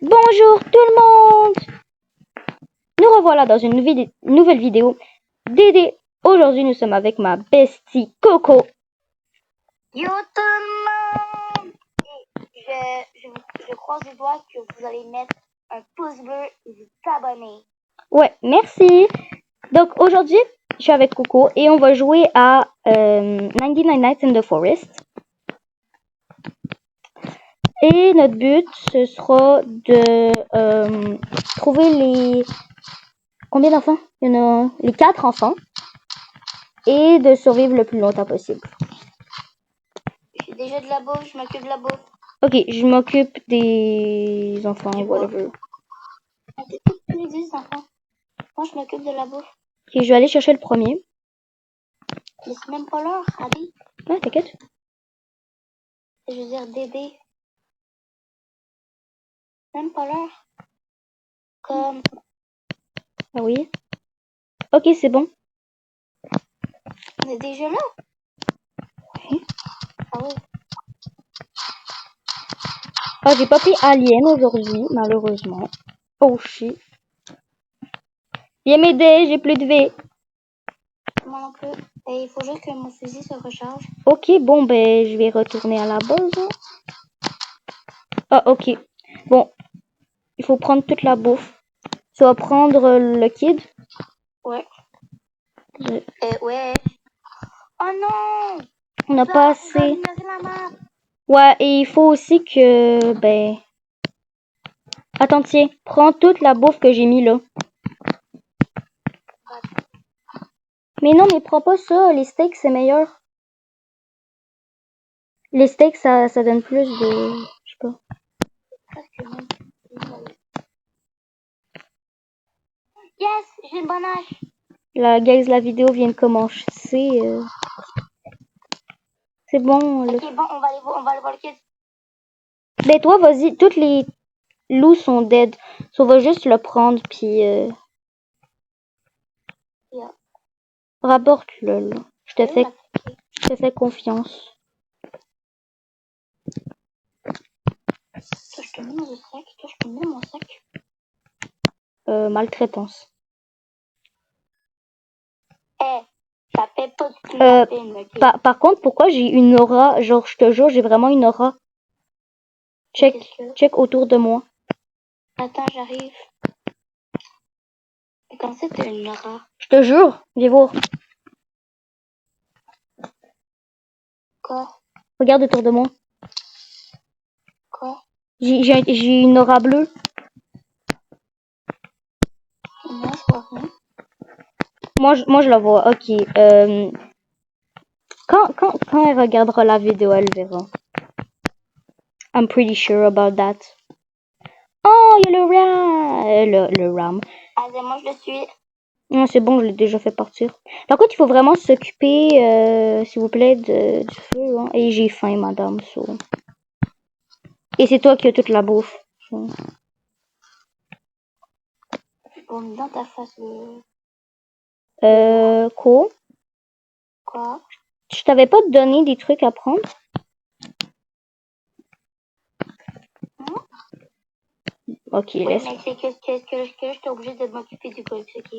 Bonjour tout le monde. Nous revoilà dans une nouvelle vidéo d'aider. Aujourd'hui, nous sommes avec ma bestie Coco. Yo tout le monde! Je croise les doigts que vous allez mettre un pouce bleu et vous abonner. Ouais, merci. Donc aujourd'hui, je suis avec Coco et on va jouer à 99 Nights in the Forest. Et notre but, ce sera de trouver les... Combien d'enfants? Il y en a les 4 enfants. Et de survivre le plus longtemps possible. J'ai déjà de la bouffe, je m'occupe de la bouffe. Ok, je m'occupe des enfants, whatever. C'est tout ce que les 10 enfants. Moi, je m'occupe de la bouffe. Ok, je vais aller chercher le premier. Mais c'est même pas l'heure, allez. Ah, t'inquiète. Je veux dire, Dédé. Même pas l'heure. Comme. Ah oui. Ok, c'est bon. On est déjà là? Oui. Ah oui. Ah, j'ai pas pris Alien aujourd'hui, malheureusement. Oh shit. Viens m'aider, j'ai plus de V. Moi non plus. Et il faut juste que mon fusil se recharge. Ok, bon, ben, je vais retourner à la base. Hein. Ah, ok. Bon, il faut prendre toute la bouffe. Tu vas prendre le kid? Ouais. Ouais. Oh non! On n'a pas assez. La map. Ouais, et il faut aussi que, ben... Attends, tiens, prends toute la bouffe que j'ai mis là. Mais non, mais prends pas ça, les steaks c'est meilleur. Les steaks ça donne plus de... Je sais pas. Yes, j'ai une bonne hache. La vidéo vient de commencer. C'est bon. Ok, bon, on va aller voir le kid. Ben toi, vas-y, toutes les loups sont dead. So, on va juste le prendre, puis... Yeah. Rapporte-le, là. Je te fais confiance. Toi, je te mets dans le sac. Toi, je te mets dans mon sac. Maltraitance. Eh, ça fait pas de kidnapping, ok? Par contre, pourquoi j'ai une aura? Genre, je te jure, j'ai vraiment une aura. Check autour de moi. Attends, j'arrive. Comme ça, t'as une aura. Je te jure, viens voir. Quoi? Regarde autour de moi. Quoi? J'ai une aura bleue. Non, je vois rien. Moi, je la vois. Ok. Quand elle regardera la vidéo, elle verra. I'm pretty sure about that. Oh, il y a le ram. Le ram. Ah, moi, je le suis. Non, c'est bon, je l'ai déjà fait partir. Par contre, il faut vraiment s'occuper, s'il vous plaît, du feu. Hein. Et j'ai faim, madame. So. Et c'est toi qui as toute la bouffe. So. Bon, dans ta face, le... Quoi? Quoi? Je t'avais pas donné des trucs à prendre? Non? Ok, Oui, laisse. mais c'est que j'étais obligée de m'occuper du golf, ok?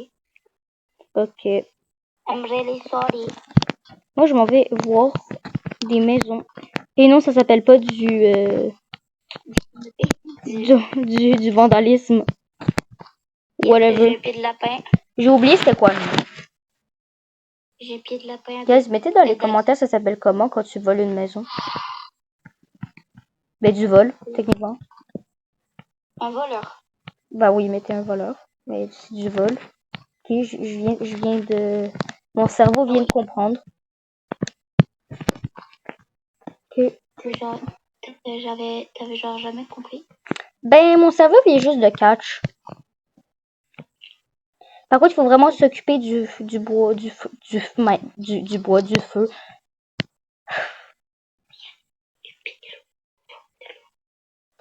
Ok. I'm really sorry. Moi, je m'en vais voir des maisons. Et non, ça s'appelle pas du vandalisme. Whatever. J'ai pied de lapin. J'ai oublié c'était quoi le nom. J'ai pied de lapin. Guys, mettez dans les commentaires ça s'appelle comment quand tu voles une maison. Ben du vol, techniquement. Un voleur. Bah oui, mettez un voleur. Mais c'est du vol. Ok, je viens de... Mon cerveau vient de comprendre. Ok. T'avais genre jamais compris? Ben, mon cerveau vient juste de catch. Par contre, il faut vraiment s'occuper du bois, du bois, du feu.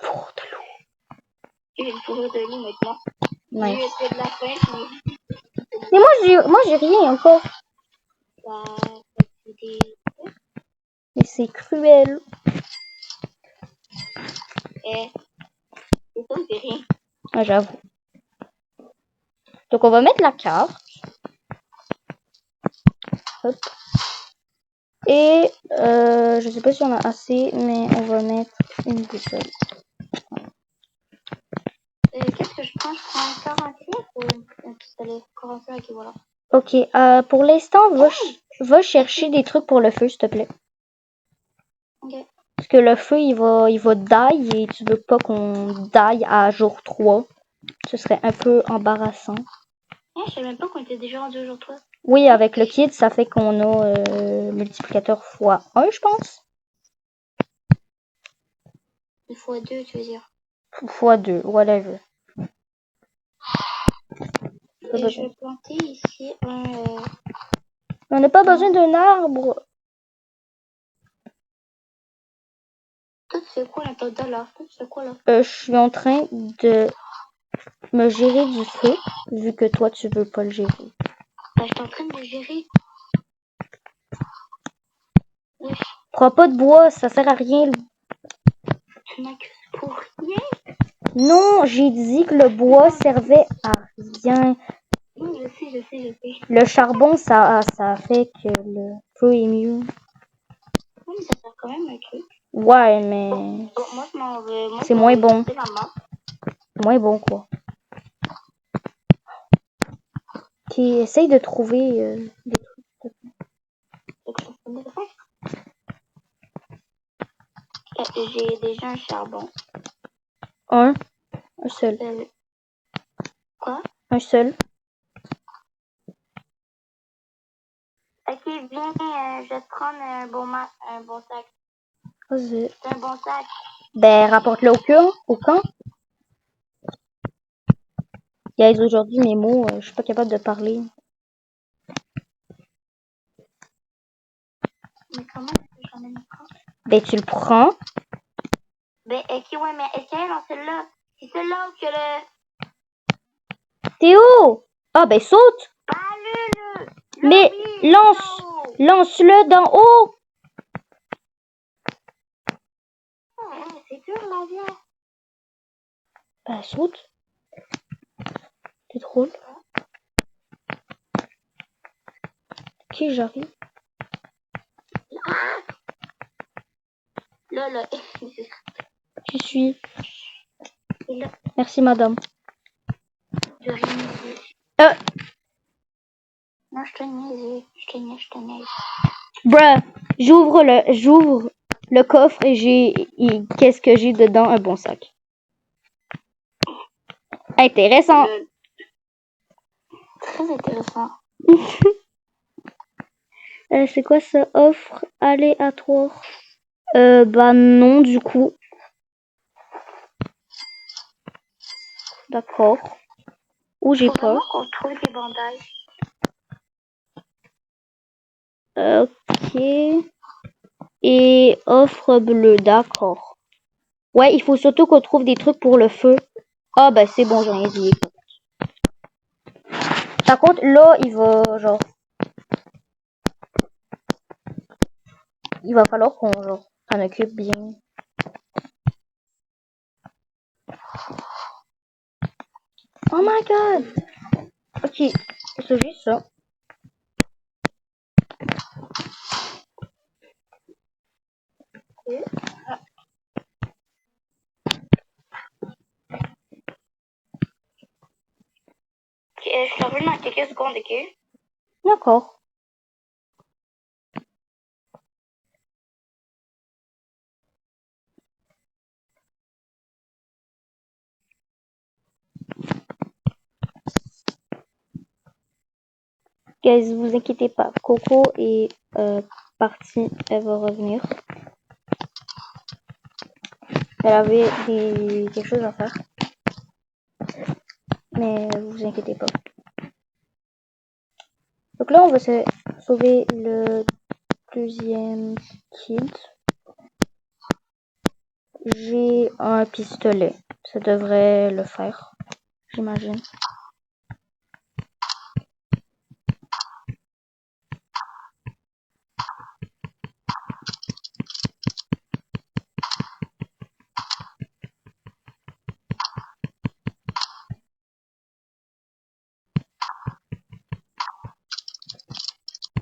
Four de l'eau. J'ai une fourrure de lit maintenant. Nice. J'ai pied de lapin. Mais moi, j'ai rien encore. Bah, des... Mais c'est cruel. Eh, Ça, c'est rien. Ah, j'avoue. Donc, on va mettre la carte. Hop. Et, je sais pas si on a assez, mais on va mettre une boussole. Qu'est-ce que je prends? Je prends un 45 ou un pistolet? 45, ok, voilà. Ok, pour l'instant, va chercher des trucs pour le feu, s'il te plaît. Ok. Parce que le feu, il va die et tu veux pas qu'on die à jour 3. Ce serait un peu embarrassant. Je savais même pas qu'on était déjà rendu aujourd'hui. Oui, avec le kit, ça fait qu'on a multiplicateur x1, je pense. x2, tu veux dire. x2, whatever. Et je vais planter ici un... On n'a pas besoin d'un arbre. Toi, tu fais quoi là-dedans là? Toi, tu fais quoi là? Je suis en train de me gérer du feu, vu que toi, tu veux pas le gérer. Bah, je suis en train de le gérer. Oui. Prends pas de bois, ça sert à rien. Tu m'accuses pour rien. Non, j'ai dit que le bois servait à rien. Oui, je sais. Le charbon, ça fait que le feu est mieux. Oui, mais ça sert quand même un truc. Ouais, mais Bon, moi, je m'en vais. Moi, c'est moins bon. C'est la map. Moins bon, quoi. Qui essaye de trouver des trucs. Donc, je suis en train de le faire. J'ai déjà un charbon. Un seul. Quoi? Un seul. Ok, viens, je vais te prendre un bon sac. Vas-y. C'est un bon sac. Ben, rapporte-le au camp. Guys, aujourd'hui, mes mots, je suis pas capable de parler. Mais comment est-ce que j'en ai une prendre? Ben, tu le prends. Ben, ok, ouais, mais est-ce qu'il y a dans celle-là? C'est celle-là que le... Théo! Ah, ben, saute! Ah, Mais oui, lance-le d'en haut! c'est dur, l'avion. Ben, saute. C'est drôle. Ok, j'arrive. Là. J'y suis. Et là, Merci, madame. je rien niaise. Non, je te niaise. Bruh, j'ouvre le coffre et qu'est-ce que j'ai dedans? Un bon sac. Intéressant. Très intéressant. C'est quoi ça? Offre aléatoire? Bah non, du coup. D'accord. Ou j'ai Faut vraiment pas. qu'on trouve des bandages. Ok. Et offre bleue, d'accord. Ouais, il faut surtout qu'on trouve des trucs pour le feu. Ah bah c'est bon, j'en ai dit. Par contre, là, il va falloir qu'on s'en occupe bien. Oh my god! Ok, c'est juste ça. Je te reviens dans quelques secondes, ok? D'accord. Guys, vous inquiétez pas. Coco est partie. Elle va revenir. Elle avait quelque chose à faire. Mais vous inquiétez pas. Donc là, on va se sauver le deuxième kid. J'ai un pistolet. Ça devrait le faire, j'imagine.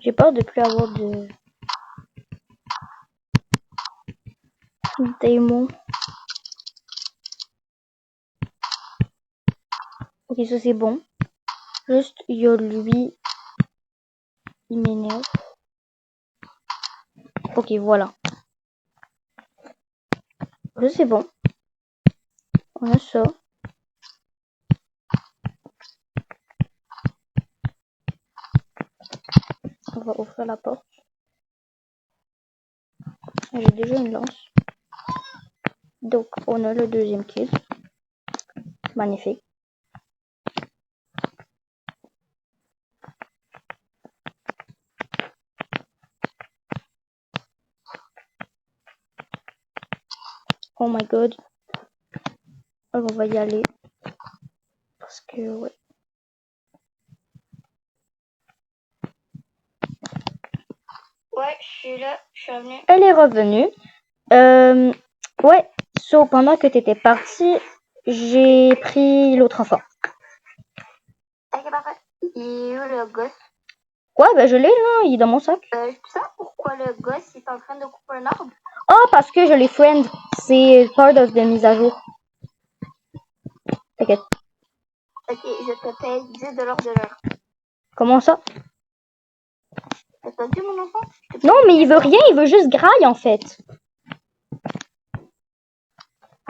J'ai peur de plus avoir de démons. Ok, ça c'est bon. Juste, il y a lui. Il m'énerve. Ok, voilà. Ça c'est bon. On a ça. On va ouvrir la porte. J'ai déjà une lance. Donc, on a le deuxième kid. Magnifique. Oh my god. Alors, on va y aller. Parce que, ouais. Ouais, je suis là, je suis revenue. Elle est revenue. Ouais. So, pendant que t'étais partie, j'ai pris l'autre enfant. Ok, parfait. Il est où le gosse? Ouais, ben je l'ai là, il est dans mon sac. Tu sais pourquoi le gosse est en train de couper un arbre? Oh, parce que je l'ai friend. C'est part of de mise à jour. T'inquiète. Ok, je te paye 10 de l'heure. Comment ça? T'as entendu mon enfant? Non, mais il veut rien, il veut juste graille en fait.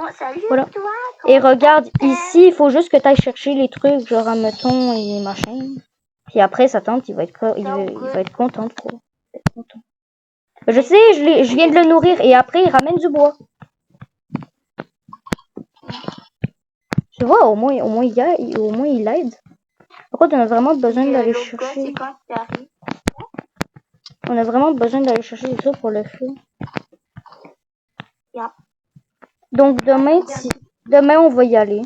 Oh, salut Voilà. toi. Et regarde, ici, il faut juste que tu ailles chercher les trucs, genre un meton et machin. Puis après, sa tante, il va être content, quoi. Il va être content. Je sais, je viens de le nourrir et après, il ramène du bois. Tu vois, au moins il aide. Par contre, on a vraiment besoin d'aller chercher. On a vraiment besoin d'aller chercher des trucs pour le feu. Yeah. Donc demain, on va y aller.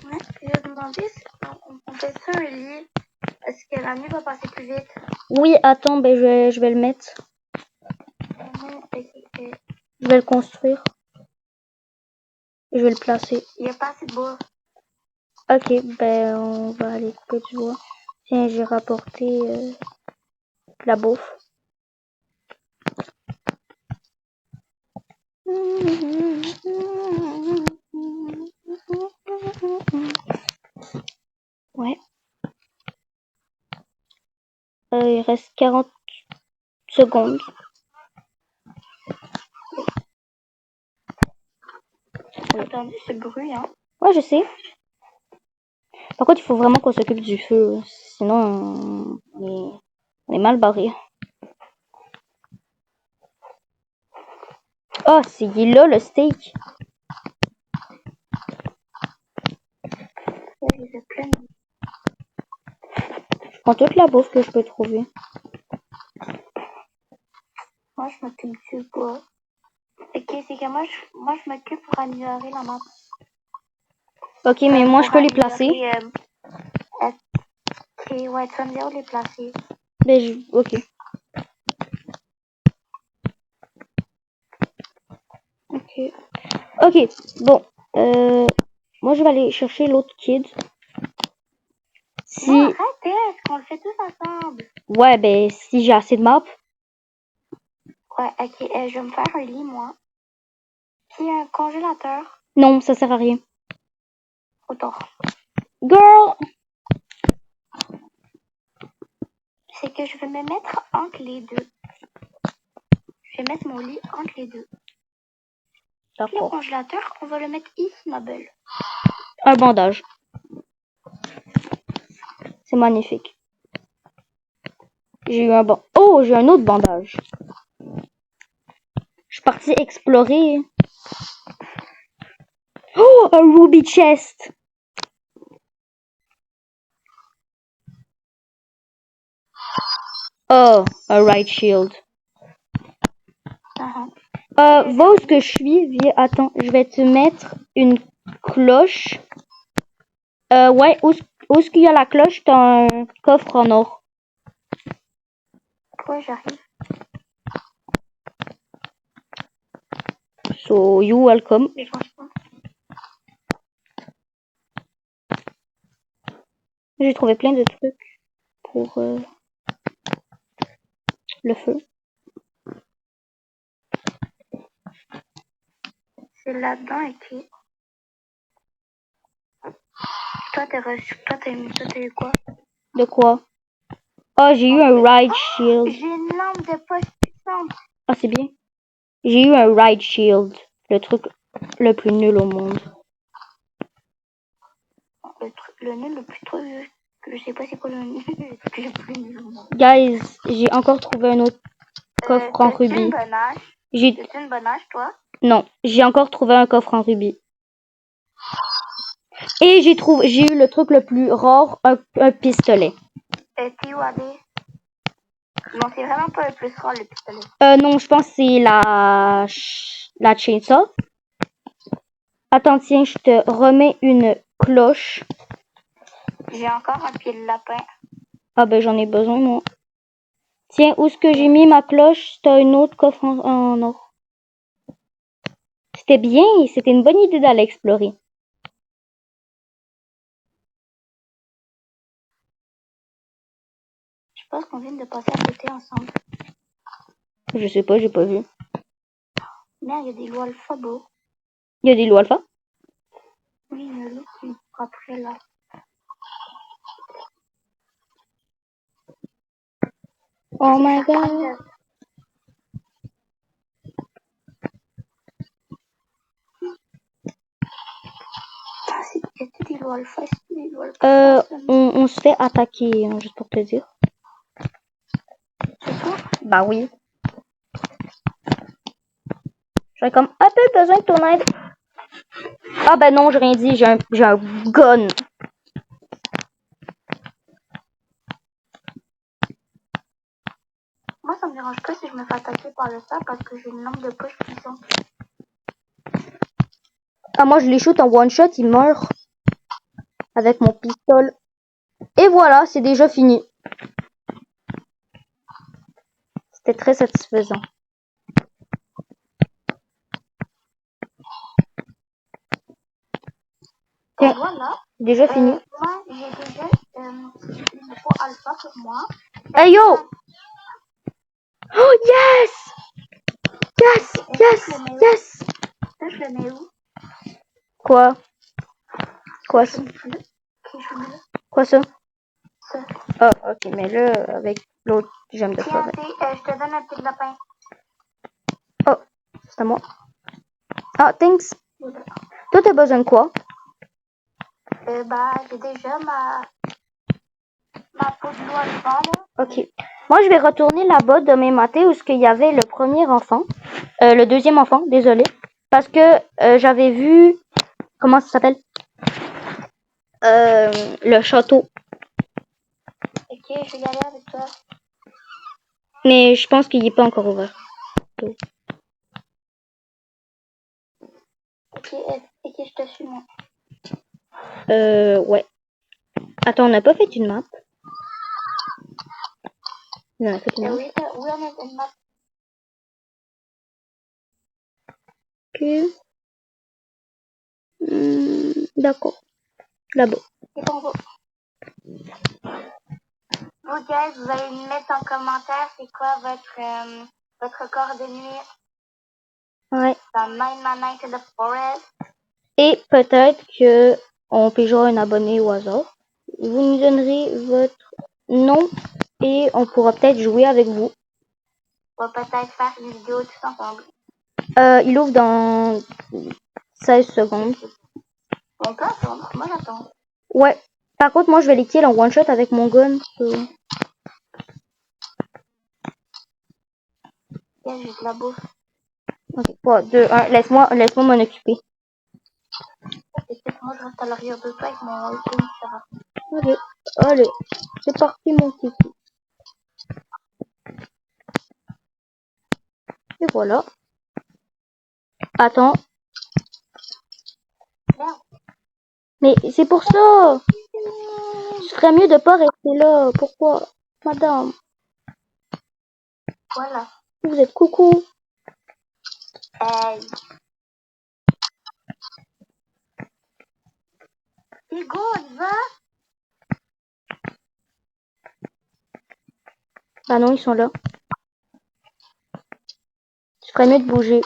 Ouais, je vais me demander si on fait ça un lit. Est-ce que la nuit va passer plus vite? Oui, attends, ben je vais le mettre. Je vais le construire. Et je vais le placer. Il n'y a pas assez de bois. Ok, ben on va aller couper du bois. Tiens, j'ai rapporté la bouffe. Ouais. Il reste 40 secondes. J'ai entendu ce bruit, hein. Ouais, je sais. Par contre, il faut vraiment qu'on s'occupe du feu. Sinon, on est mal barré. Oh, c'est là le steak. Il est plein. Je prends toute la bouffe que je peux trouver. Moi, je m'occupe du bois. Ok, c'est que moi, je m'occupe pour améliorer la map. Ok, mais moi, je peux les placer. Ok, ouais, tu vas me dire où les placer. Ben, ok. Ok. Ok, bon. Moi, je vais aller chercher l'autre kid. Si... Non, arrête, qu'on le fait tous ensemble. Ouais, ben, si j'ai assez de maps. Ouais, ok, je vais me faire un lit, moi. Puis un congélateur. Non, ça sert à rien. Autour. Girl! C'est que je vais me mettre entre les deux. Je vais mettre mon lit entre les deux. Puis le D'accord. congélateur, on va le mettre ici, ma belle. Un bandage. C'est magnifique. J'ai eu un Oh, j'ai un autre bandage. Je suis partie explorer. Oh, un ruby chest. Oh, un right shield. Va où est-ce que je suis? Viens, attends, je vais te mettre une cloche. Ouais, où est-ce qu'il y a la cloche? T'as un coffre en or. Quoi, j'arrive. So, you welcome. J'ai trouvé plein de trucs pour... le feu. C'est là-dedans écrit. Toi, t'as eu quoi? De quoi? Oh, j'ai eu un ride shield. J'ai une lampe de poche puissante. Ah, c'est bien. J'ai eu un ride shield. Le truc le plus nul au monde. Le nul le plus trop. Je sais pas c'est quoi le nul le plus nul au monde. Guys, j'ai encore trouvé un autre coffre en rubis. T'es une bonne âge, toi? Non, j'ai encore trouvé un coffre en rubis. Et j'ai eu le truc le plus rare, un pistolet. T'es où allé? Non, c'est vraiment pas le plus rare, le pistolet. Non, je pense que c'est la chainsaw. Attends, tiens, je te remets une cloche. J'ai encore un pied de lapin. Ah ben, j'en ai besoin, moi. Tiens, où est-ce que j'ai mis ma cloche? T'as un autre coffre en or. C'était bien, c'était une bonne idée d'aller explorer. Je pense qu'on vient de passer à côté ensemble. Je sais pas, j'ai pas vu. Merde, il y a des loups alpha beaux. Il y a des loups alpha? Oui, il y a l'autre qui me frapperait là. Oh my god. Y a des loups alpha? Des loups alpha? On se fait attaquer, hein, juste pour te dire. C'est toi? Bah oui. J'aurais comme un peu besoin de ton aide. Ah ben non, j'ai rien dit, j'ai un gun. Moi, ça me dérange pas si je me fais attaquer par le sac parce que j'ai une lampe de poche puissante. Ah, moi je les shoot en one shot, ils meurent. Avec mon pistolet. Et voilà, c'est déjà fini. C'était très satisfaisant. Tiens, Voilà. déjà fini. Moi, j'ai déjà une peau alpha pour moi. Hey yo! Oh yes! Yes! Yes! Yes! Ça, je le mets où? Quoi? Quoi ça? Quoi ça? Ça. Ah, ok, mais là, avec l'autre, j'aime de Tiens, forêt. je te donne un petit lapin. Oh, c'est à moi. Ah, thanks. Toi, t'as besoin de quoi? J'ai déjà ma peau de loup alpha, là. Ok. Moi, je vais retourner là-bas demain matin où il y avait le premier enfant. Le deuxième enfant, désolé. Parce que j'avais vu... Comment ça s'appelle? Le château. Ok, je vais y aller avec toi. Mais je pense qu'il n'est pas encore ouvert. Ok, je te suis, moi. Ouais. Attends, on n'a pas fait une map? Non, on a fait une map. Oui, on a une map. Ok. D'accord. Là-bas. C'est bon, go. Vous, guys, vous allez me mettre en commentaire c'est quoi votre corps de nuit Ouais. dans Mine My Night in the Forest. Et peut-être que on pigera un abonné au hasard. Vous nous donnerez votre nom et on pourra peut-être jouer avec vous. On va peut-être faire une vidéo tous ensemble. Il ouvre dans 16 secondes. On peut attendre. Moi, j'attends. Ouais. Par contre, moi, je vais les kill en one shot avec mon gun. J'ai de la bouffe. Ok. 3, 2, 1. Laisse-moi m'en occuper. Et peut-être moi, je reste à l'arrière de toi avec mon iPhone, Allez. Allez. C'est parti, mon kiki. Et voilà. Attends. Merde. Mais c'est pour ça. Je ferais mieux de pas rester là. Pourquoi, madame? Voilà. Vous êtes coucou. Hey. C'est go, on y va? Ah non, ils sont là. ferais mieux de bouger.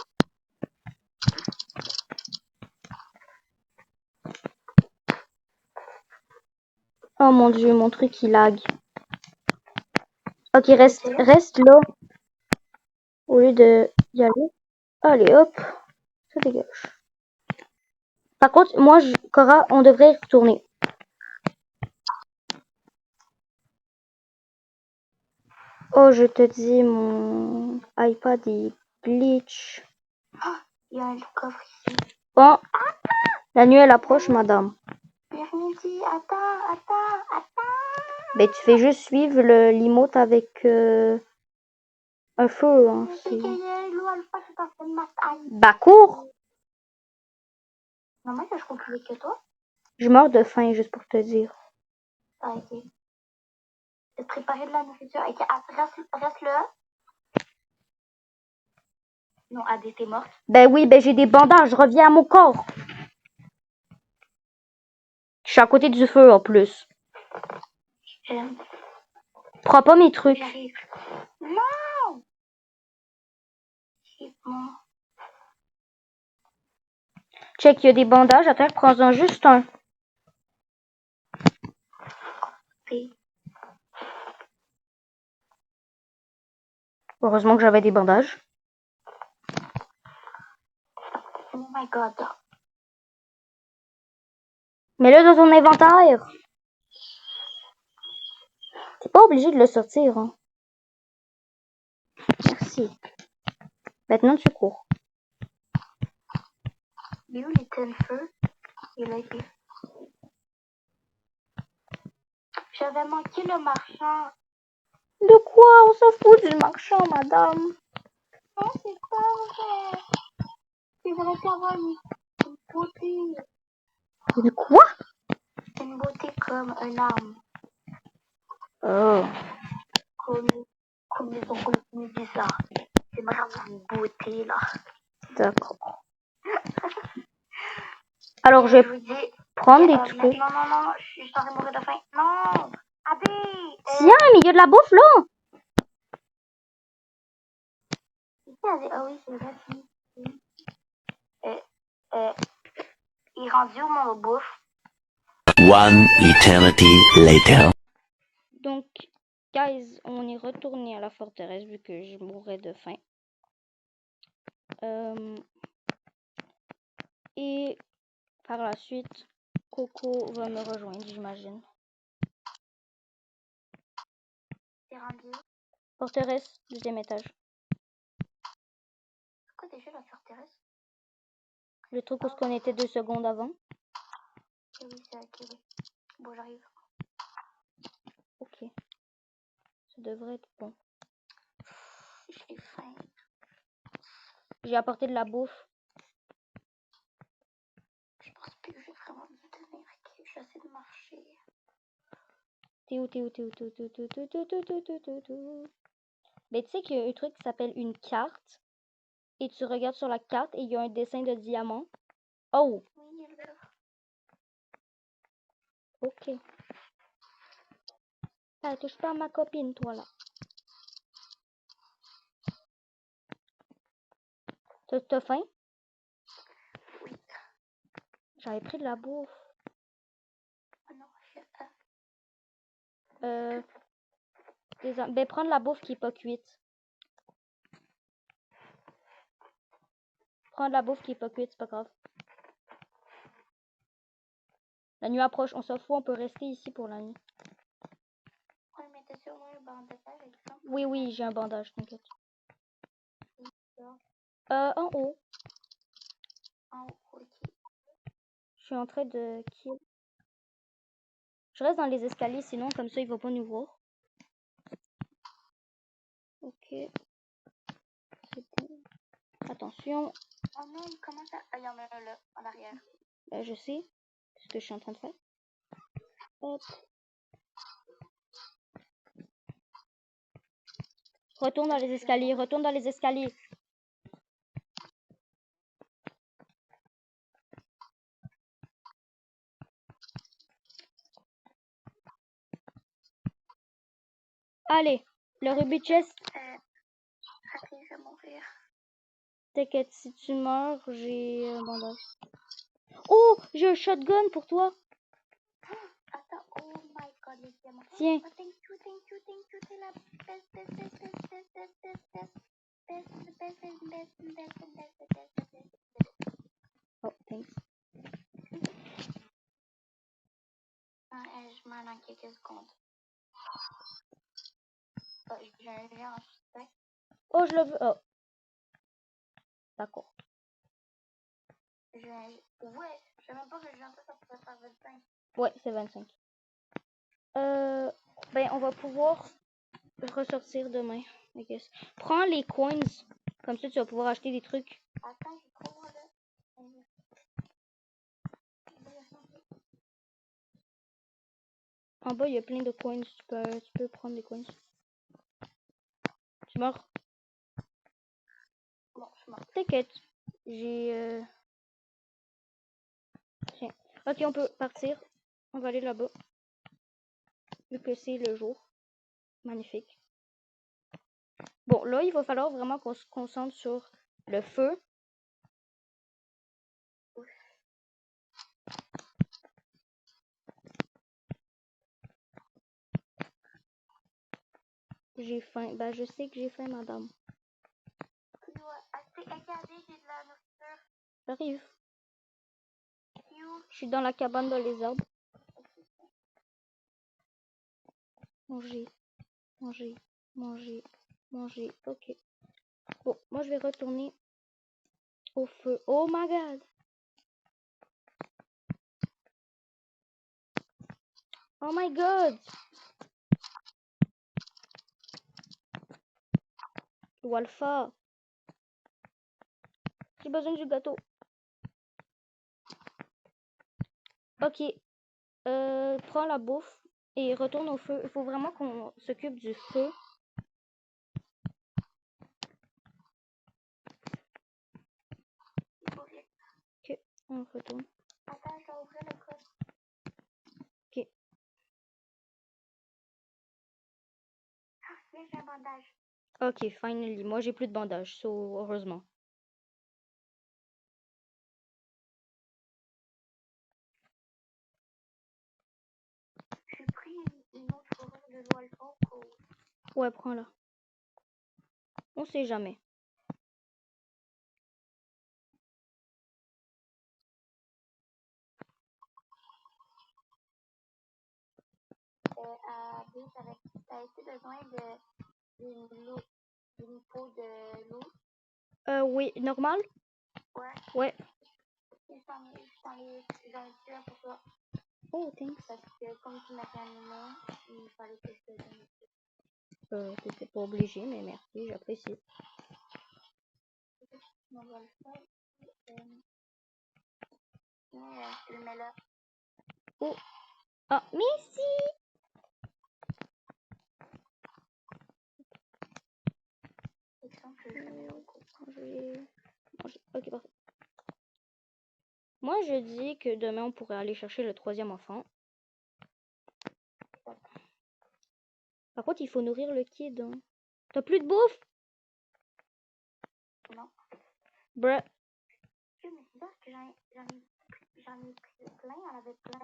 Oh mon dieu, mon truc il lag. Ok, reste là. Au lieu de y aller. Allez, hop. Ça dégage. Par contre, moi, Cora, on devrait y retourner. Oh, je te dis, mon iPad il glitch. Il y a un coffre ici. Bon, la nuit elle approche, madame. J'ai rien dit. Attends. Ben, tu fais juste suivre l'emote avec un feu. Hein, bah, cours! Non, mais je compte plus que toi. Je meurs de faim, juste pour te dire. Ah, ok. J'ai préparé de la nourriture. Ok, reste là. Non, Adé, t'es morte. Ben oui, ben j'ai des bandages, reviens à mon corps. Je suis à côté du feu en plus. Prends pas mes trucs. J'arrive. Non! C'est bon. Check, il y a des bandages. Attends, prends-en juste un. Heureusement que j'avais des bandages. Oh my god. Mets-le dans ton inventaire. T'es pas obligé de le sortir. Hein. Merci. Maintenant, tu cours. Il est où l'éteint feu? Il a été. J'avais manqué le marchand. De quoi? On s'en fout du marchand, madame. Non, c'est pas vrai. C'est vrai qu'avoir une beauté. De quoi? Une beauté comme un arme. Oh. Comme les oncles nous disent ça. C'est vraiment une beauté, là. D'accord. Alors, je vais prendre des trucs. Non, je suis en train de mourir de faim. Non! Abé! Tiens, mais il y a de la bouffe, là. Ah oui, c'est vrai. Il est rendu où mon bouffe? One eternity later. Donc, guys, on est retourné à la forteresse vu que je mourrais de faim. Et par la suite, Coco va me rejoindre, j'imagine. T'es rendu? Forteresse, 2e étage. C'est quoi déjà la forteresse? Le truc où on était 2 secondes avant. Ok, oui, c'est ok, oui. Bon, j'arrive. Ok. Ça devrait être bon. J'ai faim. J'ai apporté de la bouffe. Je pense plus que j'ai vraiment dû tenir. Ok, j'essaie de marcher. T'es où? Mais tu sais qu'il y a un truc qui s'appelle une carte. Et tu regardes sur la carte et il y a un dessin de diamant. Oh! Oui, il est là. Ok. Ah, touche pas à ma copine, toi, là. T'as faim? Oui. J'avais pris de la bouffe. Oh non, j'ai faim. Ben, prends de la bouffe qui est pas cuite. Prends de la bouffe qui est pas cuite, c'est pas grave. La nuit approche, on s'en fout, on peut rester ici pour la nuit. Oui, mais t'as sûrement un bandage, exemple? Oui, j'ai un bandage, t'inquiète. En haut. En haut, ok. Je suis en train de kill. Je reste dans les escaliers, sinon comme ça il va pas nous voir. Ok. C'est bon. Attention. Oh non, il commence à... Ah, il y en a un là, en arrière. Ben, je sais ce que je suis en train de faire. Hop. Retourne dans les escaliers, retourne dans les escaliers. Allez, le ruby chest. Attends, je vais mourir. T'inquiète, si tu meurs, j'ai un bandage. Oh, j'ai un shotgun pour toi. Attends, oh my god, les diamants. Tiens. Oh, thank you, t'es la best. Oh, thanks. Je m'en en quelques secondes. Oh, j'ai un géant en sac. Oh, je le veux. Oh. D'accord. Ouais, je sais même pas que le géant ça pourrait faire 25. Ouais, c'est 25. Ben, on va pouvoir ressortir demain, I guess. Prends les coins. Comme ça, tu vas pouvoir acheter des trucs. Attends, j'ai trop là. En bas, il y a plein de coins. Tu peux prendre des coins. Tu meurs? Bon, je suis morte. T'inquiète. J'ai... Tiens. Ok, on peut partir. On va aller là-bas. Vu que c'est le jour. Magnifique. Bon, là, il va falloir vraiment qu'on se concentre sur le feu. J'ai faim. Ben, je sais que j'ai faim, madame. Regardez, j'ai de la nourriture. J'arrive. You. Je suis dans la cabane dans les arbres. Manger, manger, manger, manger. Ok. Bon, moi, je vais retourner au feu. Oh my god! Oh my god! Walfa. J'ai besoin du gâteau. Ok. Prends la bouffe et retourne au feu. Il faut vraiment qu'on s'occupe du feu. Ok, on retourne. Attends, je dois ouvrir le code. Ok. Ah, j'ai un bandage. Ok, finally. Moi, j'ai plus de bandage, so heureusement. J'ai pris une autre fourrure de loi alpha au Ouais, prends-la. On sait jamais. à B, t'avais-tu besoin d'une peau de loup? Oui, normal? Ouais. Ouais. J'en ai tué un pour toi. Oh, thanks. Parce que comme tu m'as fait animer, il fallait que je te donne. T'étais pas obligé, mais merci, j'apprécie. On va le faire. Je le mets là. Oh. Ah, merci! Exemple, je le mets au cou. Manger. Ok, parfait. Moi, je dis que demain, on pourrait aller chercher le 3e enfant. Par contre, il faut nourrir le kid. Hein. T'as plus de bouffe? Non. Bruh. Mais c'est parce que j'en ai pris plein, on avait plein.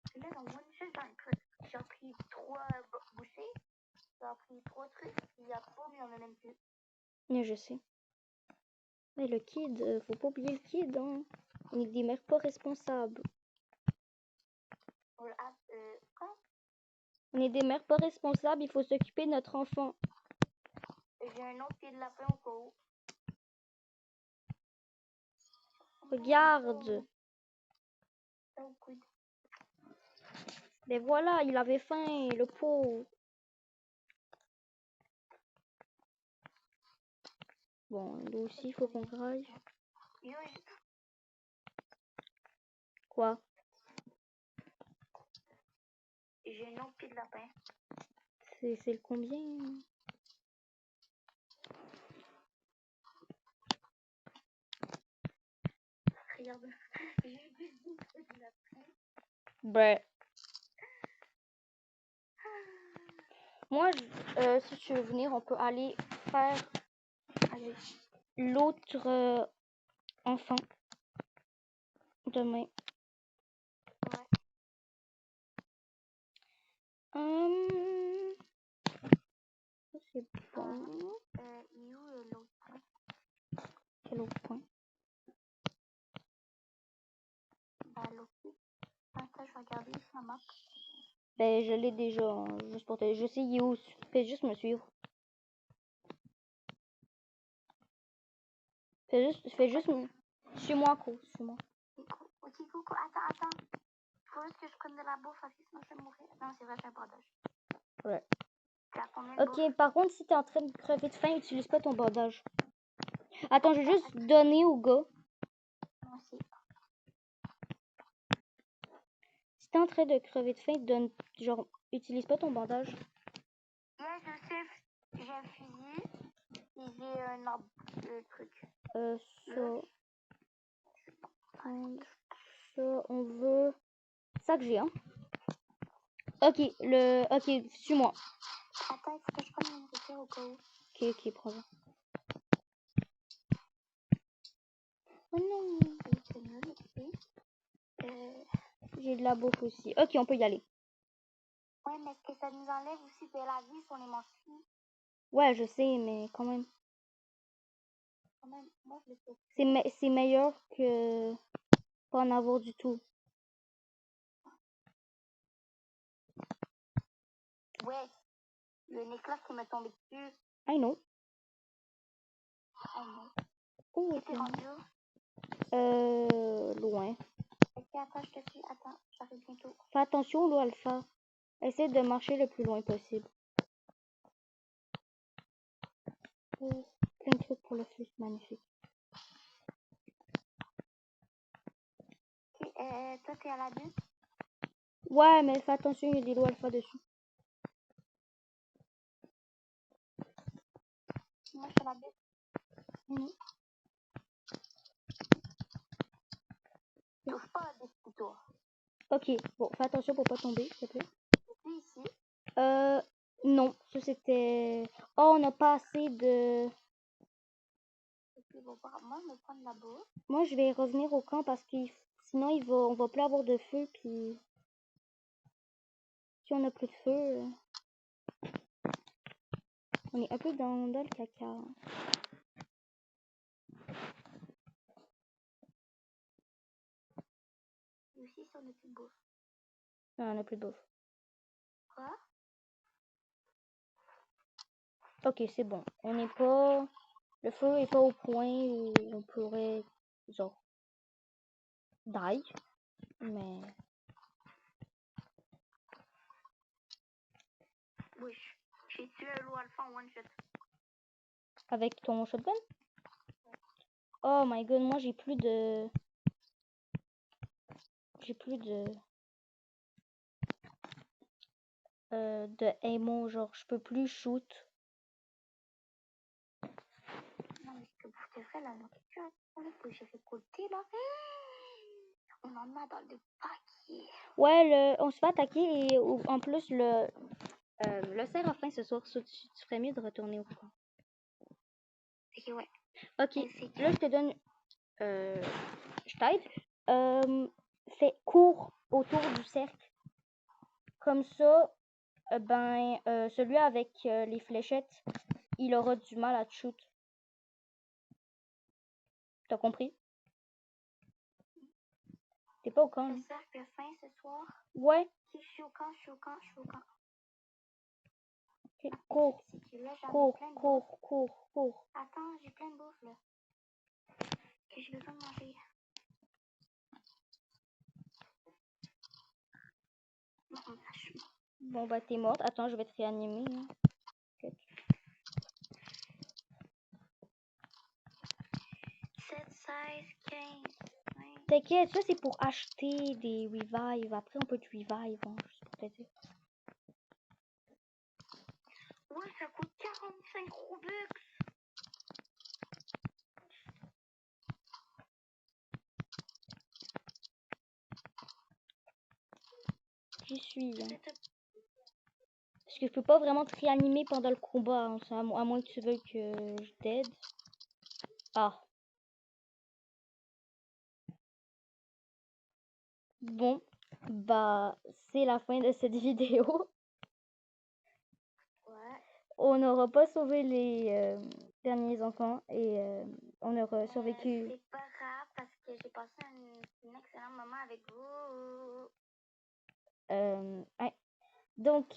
Puis là, dans one shot, j'ai pris 3 bouchées. J'ai pris 3 trucs. Puis il y a pas, mais on en a même plus. Mais je sais. Mais le kid, faut pas oublier le kid. Hein. On est des mères pas responsables. Quoi? On est des mères pas responsables, il faut s'occuper de notre enfant. J'ai un autre pied de lapin au cas où. Regarde. Oh, good. Mais voilà, il avait faim, le pauvre. Bon, nous aussi, il faut qu'on graille. Quoi? J'ai un autre pied de lapin. C'est le combien? Regarde. J'ai un pied de lapin. Ben. Moi, si tu veux venir, on peut aller faire... Allez. l'autre enfant demain. Ouais. Ça, c'est bon. Il est où l'autre point? Quel autre point? Bah, l'autre. Attends, je vais regarder sur la map. Ben, je l'ai déjà, hein, juste pour te... Je sais il est où. Fais juste me suivre. Fais juste me... Suis-moi, quoi. Suis-moi. Ok, coucou. Attends. Il faut juste que je prenne de la bouffe, parce que sinon je vais mourir. Non, c'est vrai, j'ai un bandage. Ouais. Tu as combien de bouffe? Ok, par contre, si t'es en train de crever de faim, utilise pas ton bandage. Attends, je vais juste donner au gars. Moi aussi. Si t'es en train de crever de faim, donne... Genre, utilise pas ton bandage. Yeah, je sais, j'ai un fusil. Et j'ai un arbre, truc. Ça... Ça, on veut... Sac géant. Ok, Ok, suis-moi. Attends, il faut que je prenne une nourriture au cas où. Ok, prends-le. Oh non, C'est nul, ok. j'ai de la bouffe aussi. Ok, on peut y aller. Ouais, mais est-ce que ça nous enlève aussi de la vie si on les mange plus? Ouais, je sais, mais quand même. Quand même, moi je le fais. C'est meilleur que pas en avoir du tout. Ouais, il y a une éclair qui m'est tombé dessus. I know. Oh non. Oh, Et t'es rendu où? loin. Ok, attends, je te suis. Attends, j'arrive bientôt. Fais attention, l'eau alpha. Essaie de marcher le plus loin possible. Plein de trucs pour le feu, c'est magnifique. Ok, toi t'es à la butte? Ouais, mais fais attention, il y a des lots alpha dessus. Moi je suis à la butte. Touche pas à des couteaux. Ok, bon, fais attention pour pas tomber, s'il te plaît. C'est ici. Non, ça c'était... Oh, on n'a pas assez de... Et puis bon, moi je me prends là-bas. Moi, je vais revenir au camp parce que sinon, on va plus avoir de feu, puis... Si on a plus de feu... On est un peu dans le caca. Et aussi si on a plus de bouffe. Non, on a plus de bouffe. Quoi? Ok, c'est bon. On n'est pas... Le feu est pas au point où on pourrait, genre, die. Mais... Wesh. J'ai tué un loup alpha en one shot. Avec ton shotgun? Oh my god, moi j'ai plus de... J'ai plus de ammo, genre, je peux plus shoot. Non mais c'est pour te faire la nourriture que j'ai récoltée là. On en a dans le paquet. Ouais, on se fait attaquer et en plus, le séraphin ce soir, tu ferais mieux de retourner au camp. Ok, ouais. Ok, C'est là je te donne... je t'aide. Cours autour du cercle. Comme ça, celui avec les fléchettes, il aura du mal à te shoot. T'as compris? T'es pas au camp, là? le cercle fin ce soir. Ouais. Si je suis au camp, je suis au camp, je suis au camp. Ok, cours, C'est que là, j'en ai cours, plein de bouffe. cours. Attends, j'ai plein de bouffe là. Que j'ai besoin de manger. Non, vache. Bon, bah, t'es morte. Attends, je vais te réanimer. Hein. Ok. 7, 16, 15, 20. T'inquiète, ça c'est pour acheter des revives. Après, on peut te revive, hein, juste pour te dire. Ouais, ça coûte 45 Robux. J'y suis. Hein. Parce que je peux pas vraiment te réanimer pendant le combat. Hein, à moins que tu veuilles que je t'aide. Ah. Bon, bah, c'est la fin de cette vidéo. Ouais. On n'aura pas sauvé les derniers enfants et on aura survécu. C'est pas grave parce que j'ai passé un excellent moment avec vous. Ouais. Donc,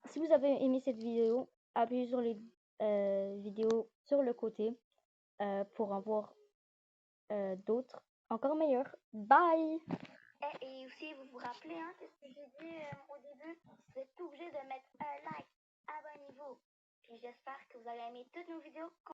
si vous avez aimé cette vidéo, appuyez sur les vidéos sur le côté pour en voir d'autres encore meilleures. Bye! Et aussi, vous vous rappelez, hein, c'est ce que j'ai dit au début, vous êtes obligés de mettre un like, abonnez-vous. Puis j'espère que vous allez aimer toutes nos vidéos.